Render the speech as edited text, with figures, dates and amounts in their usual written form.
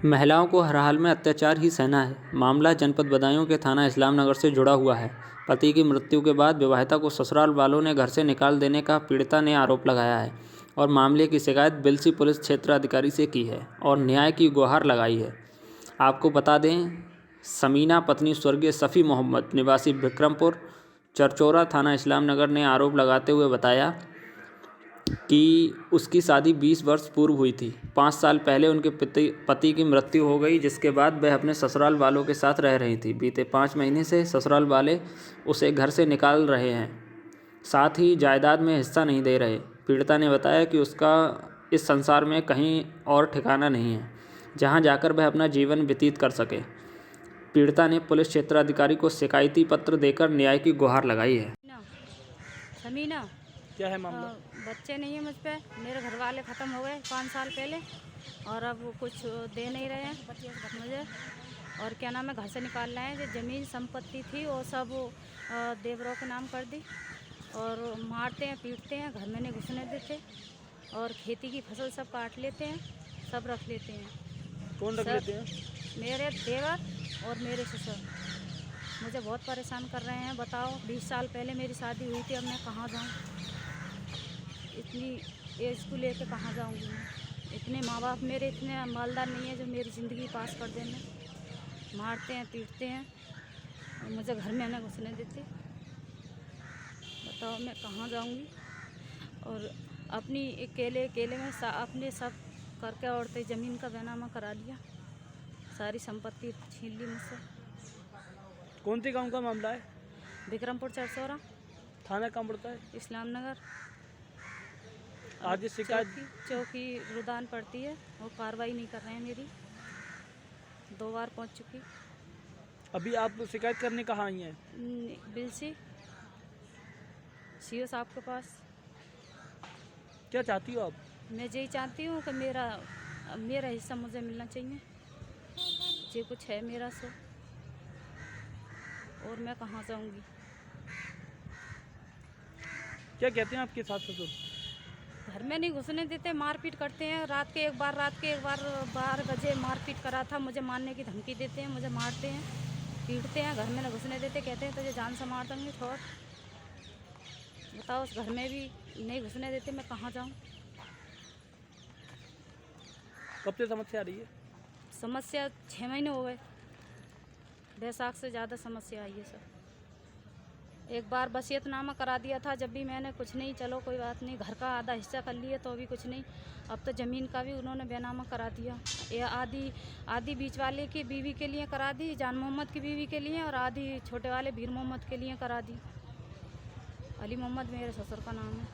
महिलाओं को हर हाल में अत्याचार ही सहना है। मामला जनपद बदायूं के थाना इस्लाम नगर से जुड़ा हुआ है। पति की मृत्यु के बाद विवाहिता को ससुराल वालों ने घर से निकाल देने का पीड़िता ने आरोप लगाया है और मामले की शिकायत बिलसी पुलिस क्षेत्र अधिकारी से की है और न्याय की गुहार लगाई है। आपको बता दें, समीना पत्नी स्वर्गीय सफ़ी मोहम्मद निवासी विक्रमपुर चरचौरा थाना इस्लाम नगर ने आरोप लगाते हुए बताया कि उसकी शादी 20 वर्ष पूर्व हुई थी। 5 साल पहले उनके पति की मृत्यु हो गई, जिसके बाद वह अपने ससुराल वालों के साथ रह रही थी। बीते 5 महीने से ससुराल वाले उसे घर से निकाल रहे हैं, साथ ही जायदाद में हिस्सा नहीं दे रहे। पीड़िता ने बताया कि उसका इस संसार में कहीं और ठिकाना नहीं है जहां जाकर वह अपना जीवन व्यतीत कर सके। पीड़िता ने पुलिस क्षेत्राधिकारी को शिकायती पत्र देकर न्याय की गुहार लगाई है। समीना, क्या है मामला? बच्चे नहीं है मुझ पे। मेरे घर वाले ख़त्म हो गए 5 साल पहले और अब वो कुछ दे नहीं रहे हैं मुझे। और क्या नाम है, घर से निकाल रहे हैं। जो ज़मीन संपत्ति थी वो सब देवरों के नाम कर दी और मारते हैं, पीटते हैं, घर में नहीं घुसने देते और खेती की फसल सब काट लेते हैं, सब रख लेते हैं। कौन रख लेते हैं? मेरे देवर और मेरे ससुर मुझे बहुत परेशान कर रहे हैं। बताओ, 20 साल पहले मेरी शादी हुई थी, अब मैं कहाँ जाऊँ? इतनी एज को लेके कहाँ जाऊँगी मैं? इतने माँ बाप मेरे इतने मालदार नहीं है जो मेरी ज़िंदगी पास कर दें। मारते हैं, पीटते हैं और मुझे घर में न घुसने देते। बताओ मैं कहाँ जाऊँगी? और अपनी अकेले में अपने सब करके औरतें ज़मीन का बैनामा करा लिया, सारी संपत्ति छीन ली मुझसे। कौन से गांव का मामला है? विक्रमपुर चरचौरा, थाना कहाँ पड़ता है? इस्लाम नगर। आज शिकायत चौकी रुदान पड़ती है और कार्रवाई नहीं कर रहे हैं मेरी। 2 बार पहुंच चुकी। अभी आप शिकायत करने कहाँ आई हैं? बिलसी सीओ साहब के पास। क्या चाहती हो आप? मैं यही चाहती हूँ कि मेरा हिस्सा मुझे मिलना चाहिए। जो कुछ है मेरा सो, और मैं कहाँ जाऊँगी? क्या कहते हैं आपके सास ससुर? घर में नहीं घुसने देते, मारपीट करते हैं। रात के एक बार 12 बजे मारपीट करा था, मुझे मारने की धमकी देते हैं, मुझे मारते हैं, पीटते हैं, घर में न घुसने देते। कहते हैं तुझे जान से मार देंगे, छोड़। बताओ, उस घर में भी नहीं घुसने देते, मैं कहाँ जाऊँ? कब से समस्या आ रही है? समस्या 6 महीने हो गए। बैसाख से ज़्यादा समस्या आई है सर। एक बार वसीयतनामा करा दिया था, जब भी मैंने कुछ नहीं, चलो कोई बात नहीं, घर का आधा हिस्सा कर लिए तो अभी कुछ नहीं। अब तो ज़मीन का भी उन्होंने बैनामा करा दिया। ये आधी बीच वाले की बीवी के लिए करा दी, जान मोहम्मद की बीवी के लिए, और आधी छोटे वाले भीर मोहम्मद के लिए करा दी। अली मोहम्मद मेरे ससुर का नाम है।